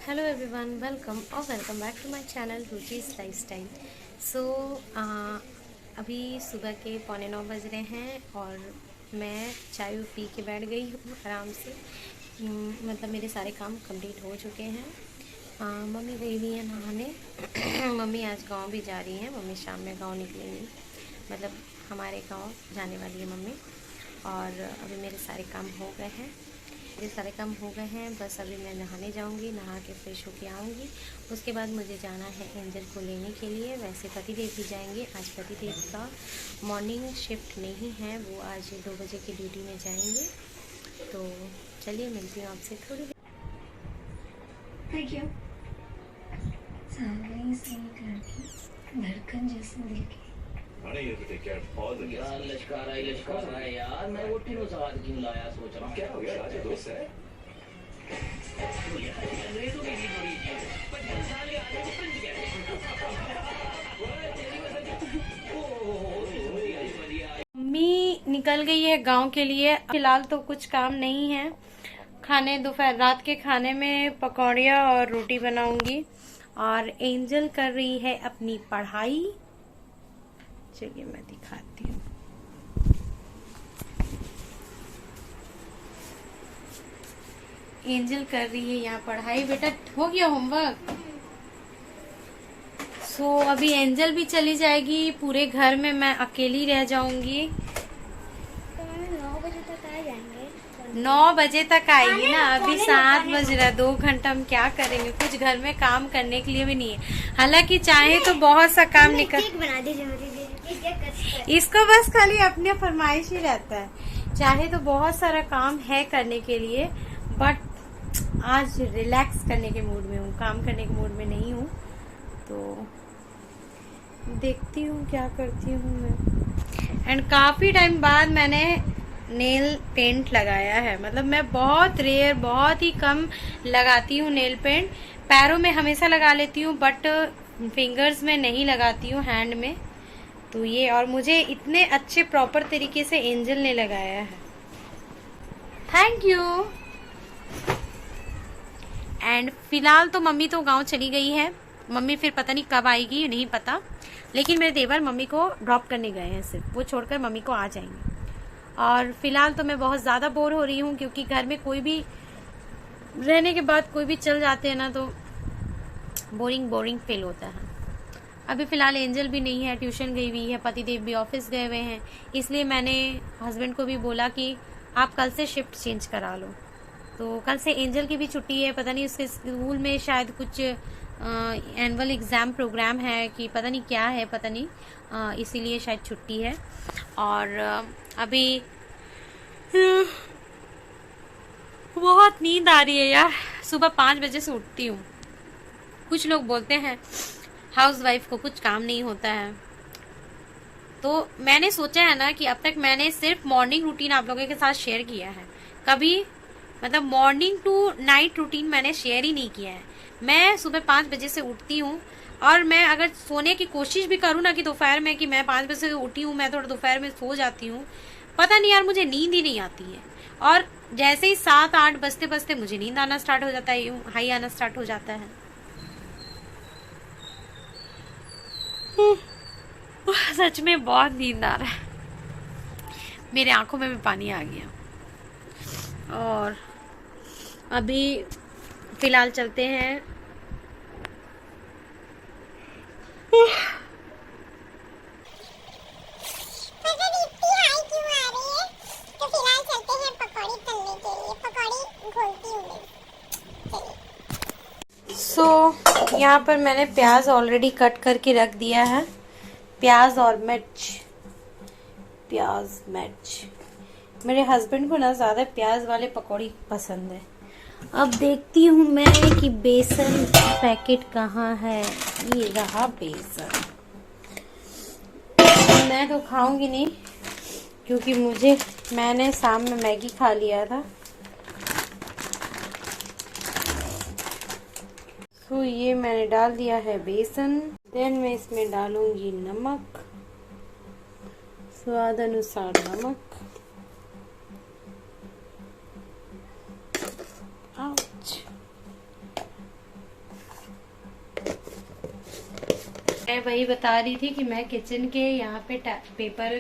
Hello everyone, welcome back to my channel रुचि's lifestyle. So अभी सुबह के 8:45 बज रहे हैं और मैं चाय पी के बैठ गई हूँ आराम से। मतलब मेरे सारे काम कंप्लीट हो चुके हैं। मम्मी गई हुई है नहाने। मम्मी आज गांव भी जा रही हैं। मम्मी शाम में गांव निकलेंगी, मतलब हमारे गांव जाने वाली है मम्मी। और अभी मेरे सारे काम हो गए हैं। बस अभी मैं नहाने जाऊंगी, नहा के फ्रेश होके आऊंगी। उसके बाद मुझे जाना है एंजल को लेने के लिए। वैसे पतिदेव भी जाएंगे। आज पतिदेव का मॉर्निंग शिफ्ट नहीं है, वो आज 2 बजे की ड्यूटी में जाएंगे। तो चलिए मिलती हूँ आपसे थोड़ी देर। देखियो सामने से एक लड़की धड़कन जैसे दिल की। Honey, you have to take care of all the guests. यार लश्कारा है यार। मैं वो तीनों सवाल क्यों लाया सोच रहा हूँ। क्या हो गया? राजा दोस्त है। अंग्रेजों की भी थोड़ी चीज है। पर जब साले आ जाए तो प्रिंस क्या मम्मी निकल गई है गांव के लिए। फिलहाल तो कुछ काम नहीं है। खाने दोपहर रात के खाने में पकौड़िया और रोटी बनाऊंगी। और एंजल कर रही है अपनी पढ़ाई। चलिए मैं दिखाती हूँ। एंजल कर रही है यहाँ पढ़ाई। बेटा हो गया होमवर्क? सो अभी एंजल भी चली जाएगी, पूरे घर में मैं अकेली रह जाऊंगी। 9 बजे तक आ जाएंगे। 9 बजे तक आएगी ना। अभी 7 बज रहा है। 2 घंटा हम क्या करेंगे? कुछ घर में काम करने के लिए भी नहीं है। हालांकि चाहे तो बहुत सा काम निकल। केक बना दीजिए। इसको बस खाली अपने फरमाइश ही रहता है। चाहे तो बहुत सारा काम है करने के लिए, बट आज रिलैक्स करने के मूड में हूँ, काम करने के मूड में नहीं हूँ। तो देखती हूँ क्या करती हूँ मैं। एंड काफी टाइम बाद मैंने नेल पेंट लगाया है। मतलब मैं बहुत रेयर, बहुत ही कम लगाती हूँ नेल पेंट। पैरों में हमेशा लगा लेती हूँ, बट फिंगर्स में नहीं लगाती हूँ, हैंड में। तो ये, और मुझे इतने अच्छे प्रॉपर तरीके से एंजल ने लगाया है। Thank you. एंड फिलहाल तो मम्मी तो गांव चली गई है। मम्मी फिर पता नहीं कब आएगी, नहीं पता। लेकिन मेरे देवर मम्मी को ड्रॉप करने गए हैं, सिर्फ वो छोड़कर मम्मी को आ जाएंगे। और फिलहाल तो मैं बहुत ज़्यादा बोर हो रही हूँ, क्योंकि घर में कोई भी रहने के बाद कोई भी चल जाते हैं ना, तो बोरिंग फील होता है। अभी फ़िलहाल एंजल भी नहीं है, ट्यूशन गई हुई है। पतिदेव भी ऑफिस गए हुए हैं। इसलिए मैंने हस्बैंड को भी बोला कि आप कल से शिफ्ट चेंज करा लो। तो कल से एंजल की भी छुट्टी है। पता नहीं उसके स्कूल में शायद कुछ एनुअल एग्ज़ाम प्रोग्राम है कि पता नहीं क्या है, पता नहीं, इसीलिए शायद छुट्टी है। और अभी बहुत नींद आ रही है यार। सुबह 5 बजे से उठती हूँ। कुछ लोग बोलते हैं हाउसवाइफ को कुछ काम नहीं होता है। तो मैंने सोचा है ना कि अब तक मैंने सिर्फ मॉर्निंग रूटीन आप लोगों के साथ शेयर किया है। कभी मतलब मॉर्निंग टू नाइट रूटीन मैंने शेयर ही नहीं किया है। मैं सुबह 5 बजे से उठती हूँ, और मैं अगर सोने की कोशिश भी करूँ ना कि दोपहर में, कि मैं 5 बजे से उठी हूँ, मैं थोड़ा दोपहर में सो जाती हूँ। पता नहीं यार, मुझे नींद ही नहीं आती है। और जैसे ही 7-8 बजते बजते मुझे नींद आना स्टार्ट हो जाता है, हाई आना स्टार्ट हो जाता है। सच में बहुत नींद आ रहा है। मेरे आंखों में भी पानी आ गया। और अभी फिलहाल चलते हैं। यहाँ पर मैंने प्याज ऑलरेडी कट करके रख दिया है। प्याज और मिर्च। मेरे हस्बैंड को ना ज़्यादा प्याज वाले पकौड़ी पसंद है। अब देखती हूँ मैं कि बेसन पैकेट कहाँ है। ये रहा बेसन। मैं तो खाऊंगी नहीं, क्योंकि मैंने शाम में मैगी खा लिया था। तो ये मैंने डाल दिया है बेसन। देन मैं इसमें डालूंगी नमक, स्वाद अनुसार नमक। मैं वही बता रही थी कि मैं किचन के यहाँ पे पेपर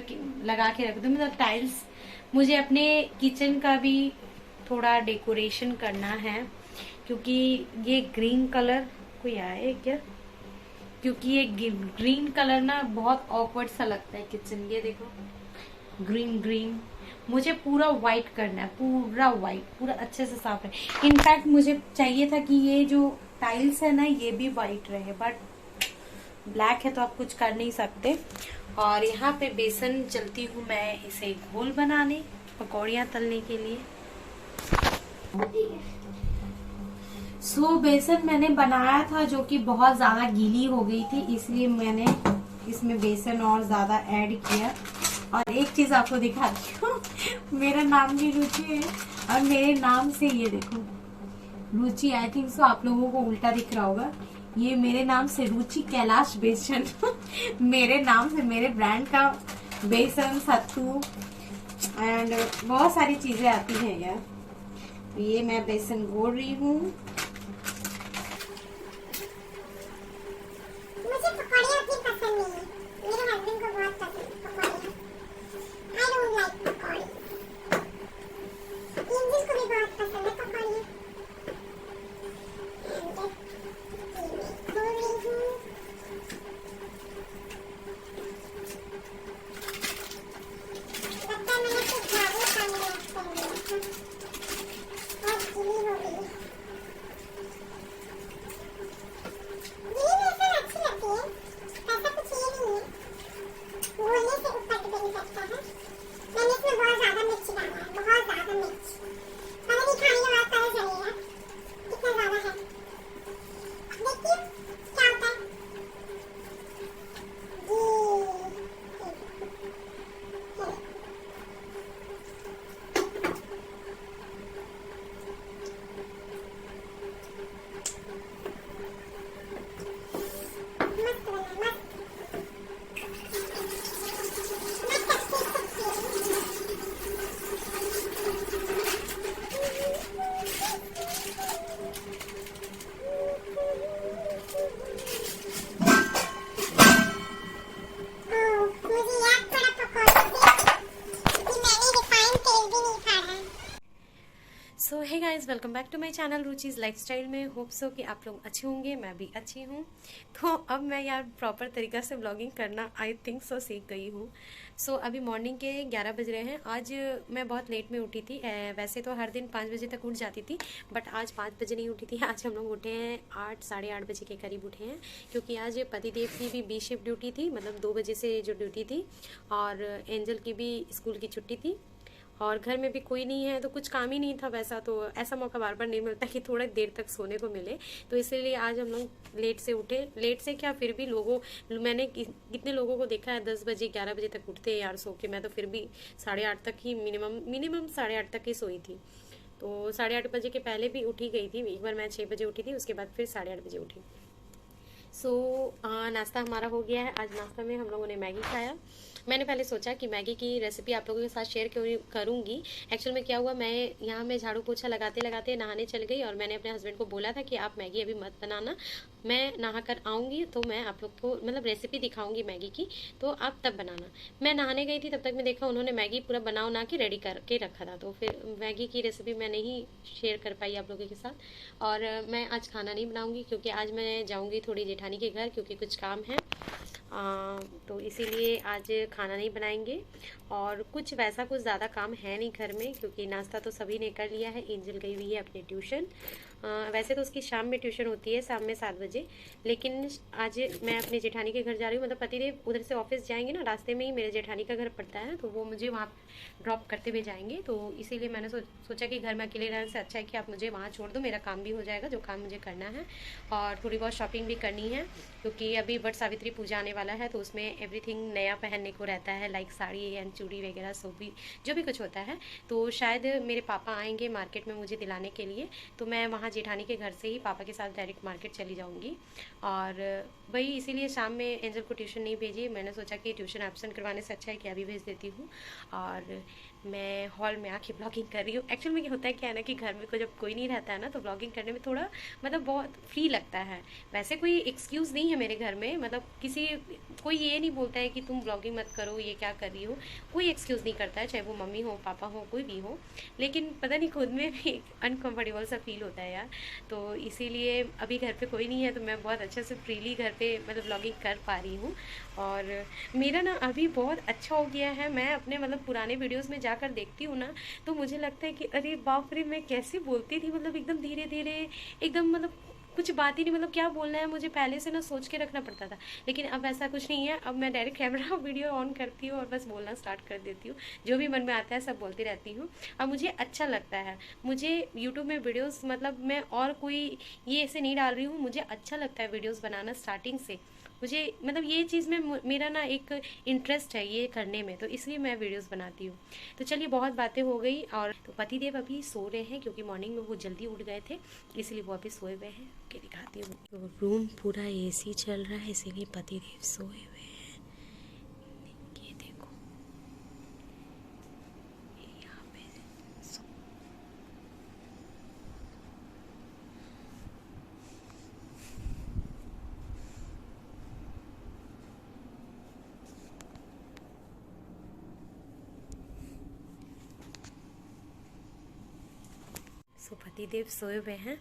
लगा के रख दूं, मतलब टाइल्स। मुझे अपने किचन का भी थोड़ा डेकोरेशन करना है, क्योंकि ये ग्रीन कलर कोई आए क्या, क्योंकि ये ग्रीन कलर ना बहुत ऑकवर्ड सा लगता है किचन। ये देखो ग्रीन ग्रीन, मुझे पूरा व्हाइट करना है, पूरा व्हाइट, पूरा अच्छे से साफ है। इनफैक्ट मुझे चाहिए था कि ये जो टाइल्स है ना ये भी व्हाइट रहे, बट ब्लैक है तो आप कुछ कर नहीं सकते। और यहाँ पे बेसन चलती हूँ मैं इसे घोल बनाने, पकौड़ियाँ तलने के लिए। बेसन मैंने बनाया था जो कि बहुत ज्यादा गीली हो गई थी, इसलिए मैंने इसमें बेसन और ज्यादा ऐड किया। और एक चीज आपको दिखाती हूँ, मेरा नाम भी रुचि है, और मेरे नाम से ये देखो रुचि, आई थिंक सो आप लोगों को उल्टा दिख रहा होगा, ये मेरे नाम से रुचि कैलाश बेसन मेरे नाम से, मेरे ब्रांड का बेसन, सत्तू एंड बहुत सारी चीजें आती हैं यार। ये मैं बेसन घोल रही हूँ। मुझे पकौड़ियाँ उतनी पसंद नहीं है, मेरे हस्बैंड को बहुत पसंद है पकौड़ियाँ। I don't like pakodi. Angel को भी बहुत पसंद है पकौड़ियाँ। खोल रही हूँ। लगता है मैंने कुछ ज़्यादा पानी में रख कर दिया था, बहुत गीली हो गई है। गीली बेसन अच्छी लगती है, ऐसा कुछ ये नहीं है, घोलने से ऊपर भी नहीं सकता है। मैंने इसमें बहुत ज़्यादा मिर्च डाला है, बहुत ज़्यादा मिर्च, पता नहीं खाने के बाद पता चलेगा कितना ज़्यादा है। देखिए क्या होता है। मस्त बना, मस्त। मुझे याद पड़ा पकौड़े से कि मैंने रिफाइंड तेल भी नहीं खाना है। So hey guys, welcome back to my channel Ruchi's lifestyle में। होप सो कि आप लोग अच्छे होंगे, मैं भी अच्छी हूँ। तो अब मैं यार प्रॉपर तरीका से व्लॉगिंग करना आई थिंक सो सीख गई हूँ। सो अभी मॉर्निंग के 11 बज रहे हैं। आज मैं बहुत लेट में उठी थी। वैसे तो हर दिन 5 बजे तक उठ जाती थी, बट आज 5 बजे नहीं उठी थी। आज हम लोग उठे हैं 8 साढ़े 8 बजे के करीब उठे हैं, क्योंकि आज पतिदेव की भी बी शिफ्ट ड्यूटी थी, मतलब 2 बजे से जो ड्यूटी थी, और एंजल की भी स्कूल की छुट्टी थी, और घर में भी कोई नहीं है तो कुछ काम ही नहीं था वैसा। तो ऐसा मौका बार बार नहीं मिलता कि थोड़ा देर तक सोने को मिले, तो इसीलिए आज हम लोग लेट से उठे। लेट से क्या, फिर भी मैंने कितने लोगों को देखा है 10 बजे 11 बजे तक उठते हैं यार सो के। मैं तो फिर भी 8:30 तक ही मिनिमम 8:30 तक ही सोई थी। तो 8:30 बजे के पहले भी उठी गई थी। एक बार मैं 6 बजे उठी थी, उसके बाद फिर 8:30 बजे उठी। नाश्ता हमारा हो गया है। आज नाश्ता में हम लोगों ने मैगी खाया। मैंने पहले सोचा कि मैगी की रेसिपी आप लोगों के साथ शेयर करूंगी। एक्चुअल में क्या हुआ, मैं झाड़ू पोछा लगाते लगाते नहाने चल गई, और मैंने अपने हस्बैंड को बोला था कि आप मैगी अभी मत बनाना, मैं नहा कर आऊँगी तो मैं आप लोग को मतलब रेसिपी दिखाऊंगी मैगी की, तो आप तब बनाना। मैं नहाने गई थी, तब तक मैं देखा उन्होंने मैगी पूरा बना के रेडी करके रखा था, तो फिर मैगी की रेसिपी मैं नहीं शेयर कर पाई आप लोगों के साथ। और मैं आज खाना नहीं बनाऊँगी, क्योंकि आज मैं जाऊँगी थोड़ी जेठानी के घर, क्योंकि कुछ काम है, तो इसीलिए आज खाना नहीं बनाएंगे। और कुछ वैसा कुछ ज़्यादा काम है नहीं घर में, क्योंकि नाश्ता तो सभी ने कर लिया है। एंजल गई हुई है अपने ट्यूशन। वैसे तो उसकी शाम में ट्यूशन होती है, शाम में 7 बजे, लेकिन आज मैं अपने जेठानी के घर जा रही हूँ। मतलब पतिदेव उधर से ऑफिस जाएंगे ना, रास्ते में ही मेरे जेठानी का घर पड़ता है, तो वो मुझे वहाँ ड्रॉप करते हुए जाएंगे। तो इसीलिए मैंने सोचा कि घर में अकेले रहने से अच्छा है कि आप मुझे वहाँ छोड़ दो, मेरा काम भी हो जाएगा जो काम मुझे करना है, और थोड़ी बहुत शॉपिंग भी करनी है, क्योंकि अभी वट सावित्री पूजा आने वाला है, तो उसमें एवरीथिंग नया पहनने को रहता है, लाइक साड़ी एंड चूड़ी वगैरह, सब भी जो भी कुछ होता है। तो शायद मेरे पापा आएंगे मार्केट में मुझे दिलाने के लिए, तो मैं वहाँ जेठानी के घर से ही पापा के साथ डायरेक्ट मार्केट चली जाऊँगी। और वही इसीलिए शाम में एंजल को ट्यूशन नहीं भेजी। मैंने सोचा कि ट्यूशन एब्सेंट करवाने से अच्छा है कि अभी भेज देती हूँ। और मैं हॉल में आके ब्लॉगिंग कर रही हूँ। एक्चुअल में होता है क्या है ना कि घर में जब कोई नहीं रहता है ना तो ब्लॉगिंग करने में थोड़ा मतलब बहुत फ्री लगता है। वैसे कोई एक्सक्यूज़ नहीं है मेरे घर में, मतलब कोई ये नहीं बोलता है कि तुम ब्लॉगिंग मत करो, ये क्या कर रही हो, कोई एक्सक्यूज़ नहीं करता है, चाहे वो मम्मी हो पापा हो कोई भी हो। लेकिन पता नहीं खुद में भी अनकम्फर्टेबल सा फील होता है यार। तो इसीलिए अभी घर पे कोई नहीं है तो मैं बहुत अच्छे से फ्रीली घर पे मतलब ब्लॉगिंग कर पा रही हूँ। और मेरा ना अभी बहुत अच्छा हो गया है। मैं अपने मतलब पुराने वीडियोस में जाकर देखती हूँ ना तो मुझे लगता है कि अरे बाप रे, मैं कैसे बोलती थी, मतलब एकदम धीरे धीरे, एकदम मतलब कुछ बात ही नहीं, मतलब क्या बोलना है मुझे पहले से ना सोच के रखना पड़ता था। लेकिन अब ऐसा कुछ नहीं है, अब मैं डायरेक्ट कैमरा वीडियो ऑन करती हूँ और बस बोलना स्टार्ट कर देती हूँ। जो भी मन में आता है सब बोलती रहती हूँ और मुझे अच्छा लगता है। मुझे यूट्यूब में वीडियोस मतलब मैं और कोई ये ऐसे नहीं डाल रही हूँ, मुझे अच्छा लगता है वीडियोस बनाना स्टार्टिंग से। मुझे मतलब ये चीज़ में मेरा ना एक इंटरेस्ट है ये करने में, तो इसलिए मैं वीडियोस बनाती हूँ। तो चलिए बहुत बातें हो गई। और तो पतिदेव अभी सो रहे हैं क्योंकि मॉर्निंग में वो जल्दी उठ गए थे, इसलिए वो अभी सोए हुए हैं। के दिखाती हूँ, तो रूम पूरा एसी चल रहा है इसीलिए पतिदेव सोए हुए हैं। ये देखो यहाँ पे सो पतिदेव सोए हुए हैं।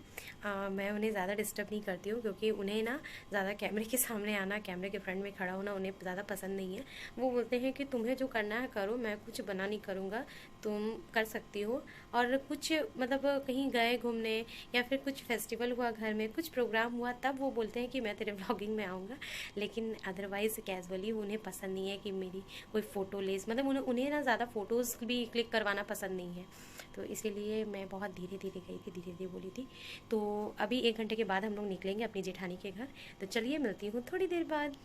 मैं उन्हें ज़्यादा डिस्टर्ब नहीं करती हूँ क्योंकि उन्हें ना ज़्यादा कैमरे के सामने आना, कैमरे के फ्रंट में खड़ा होना उन्हें ज़्यादा पसंद नहीं है। वो बोलते हैं कि तुम्हें जो करना है करो, मैं कुछ बना नहीं करूँगा, तुम कर सकती हो। और कुछ मतलब कहीं गए घूमने या फिर कुछ फेस्टिवल हुआ घर में, कुछ प्रोग्राम हुआ, तब वो बोलते हैं कि मैं तेरे व्लॉगिंग में आऊँगा। लेकिन अदरवाइज़ कैजुअली उन्हें पसंद नहीं है कि मेरी कोई फ़ोटो लेस, मतलब उन्हें ना ज़्यादा फ़ोटोज़ भी क्लिक करवाना पसंद नहीं है। तो इसीलिए मैं बहुत धीरे धीरे गई थी, धीरे धीरे बोली थी। तो अभी 1 घंटे के बाद हम लोग निकलेंगे अपनी जेठानी के घर। तो चलिए मिलती हूँ थोड़ी देर बाद।